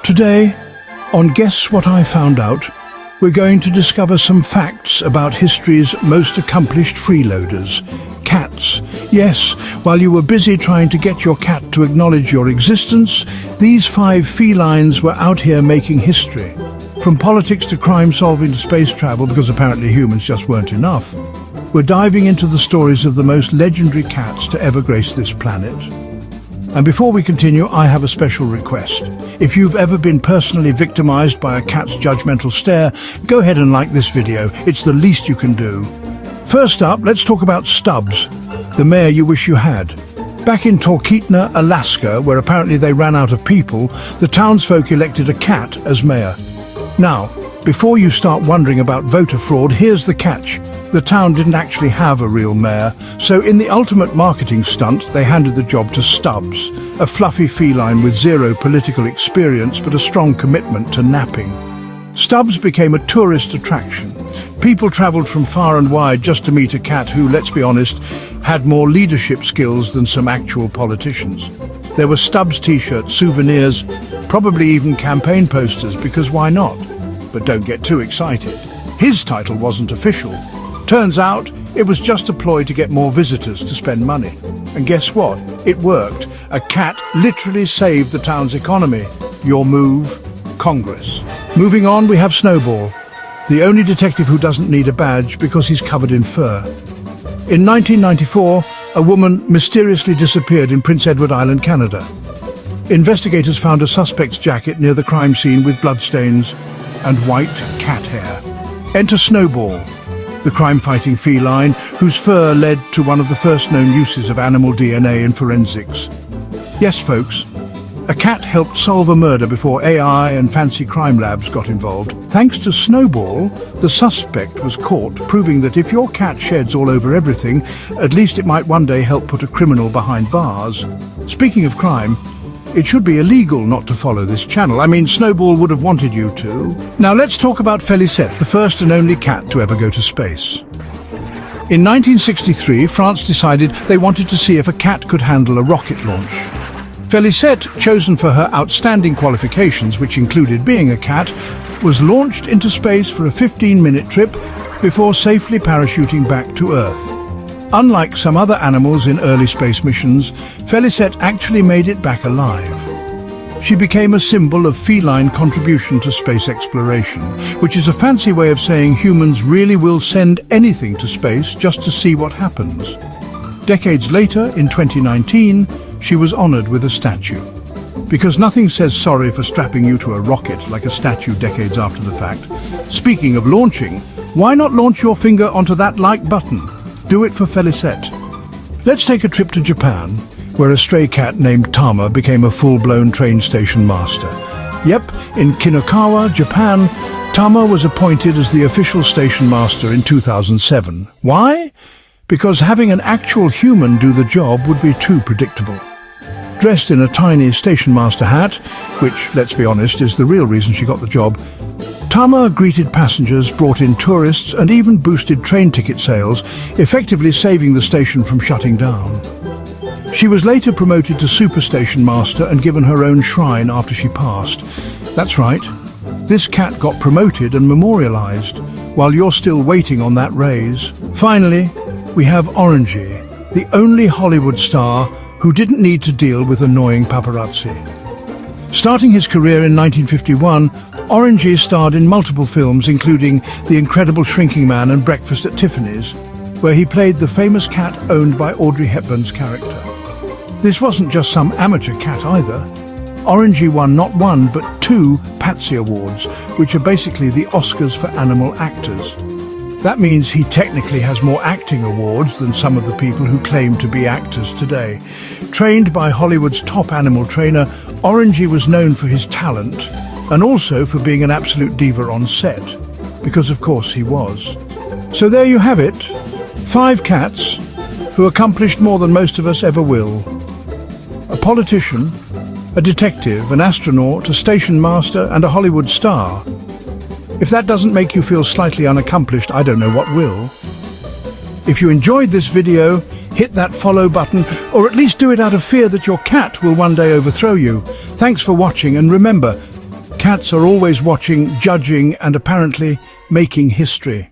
Today, on Guess What I Found Out, we're going to discover some facts about history's most accomplished freeloaders, cats. Yes, while you were busy trying to get your cat to acknowledge your existence, these 5 felines were out here making history. From politics to crime solving to space travel, because apparently humans just weren't enough, we're diving into the stories of the most legendary cats to ever grace this planet. And before we continue, I have a special request. If you've ever been personally victimized by a cat's judgmental stare, go ahead and like this video. It's the least you can do. First up, let's talk about Stubbs, the mayor you wish you had. Back in Talkeetna, Alaska, where apparently they ran out of people, the townsfolk elected a cat as mayor. Now, before you start wondering about voter fraud, here's the catch. The town didn't actually have a real mayor, so in the ultimate marketing stunt, they handed the job to Stubbs, a fluffy feline with zero political experience but a strong commitment to napping. Stubbs became a tourist attraction. People travelled from far and wide just to meet a cat who, let's be honest, had more leadership skills than some actual politicians. There were Stubbs t-shirts, souvenirs, probably even campaign posters, because why not? But don't get too excited. His title wasn't official. Turns out, it was just a ploy to get more visitors to spend money. And guess what? It worked. A cat literally saved the town's economy. Your move? Congress. Moving on, we have Snowball, the only detective who doesn't need a badge because he's covered in fur. In 1994, a woman mysteriously disappeared in Prince Edward Island, Canada. Investigators found a suspect's jacket near the crime scene with bloodstains and white cat hair. Enter Snowball, the crime-fighting feline whose fur led to one of the first known uses of animal DNA in forensics. Yes, folks, a cat helped solve a murder before AI and fancy crime labs got involved. Thanks to Snowball, the suspect was caught, proving that if your cat sheds all over everything, at least it might one day help put a criminal behind bars. Speaking of crime, it should be illegal not to follow this channel. I mean, Snowball would have wanted you to. Now let's talk about Félicette, the first and only cat to ever go to space. In 1963, France decided they wanted to see if a cat could handle a rocket launch. Félicette, chosen for her outstanding qualifications, which included being a cat, was launched into space for a 15-minute trip before safely parachuting back to Earth. Unlike some other animals in early space missions, Félicette actually made it back alive. She became a symbol of feline contribution to space exploration, which is a fancy way of saying humans really will send anything to space just to see what happens. Decades later, in 2019, she was honored with a statue. Because nothing says sorry for strapping you to a rocket like a statue decades after the fact. Speaking of launching, why not launch your finger onto that like button? Do it for Félicette. Let's take a trip to Japan, where a stray cat named Tama became a full-blown train station master. Yep, in Kinakawa, Japan, Tama was appointed as the official station master in 2007. Why? Because having an actual human do the job would be too predictable. Dressed in a tiny station master hat, which, let's be honest, is the real reason she got the job, Tama greeted passengers, brought in tourists, and even boosted train ticket sales, effectively saving the station from shutting down. She was later promoted to Superstation Master and given her own shrine after she passed. That's right, this cat got promoted and memorialized, while you're still waiting on that raise. Finally, we have Orangey, the only Hollywood star who didn't need to deal with annoying paparazzi. Starting his career in 1951, Orangey starred in multiple films, including The Incredible Shrinking Man and Breakfast at Tiffany's, where he played the famous cat owned by Audrey Hepburn's character. This wasn't just some amateur cat either. Orangey won not 1 but 2 PATSY awards, which are basically the Oscars for animal actors. That means he technically has more acting awards than some of the people who claim to be actors today. Trained by Hollywood's top animal trainer, Orangey was known for his talent and also for being an absolute diva on set, because of course he was. So there you have it, 5 cats who accomplished more than most of us ever will. A politician, a detective, an astronaut, a station master, and a Hollywood star. If that doesn't make you feel slightly unaccomplished, I don't know what will. If you enjoyed this video, hit that follow button, or at least do it out of fear that your cat will one day overthrow you. Thanks for watching, and remember, Cats are always watching, judging, and apparently making history.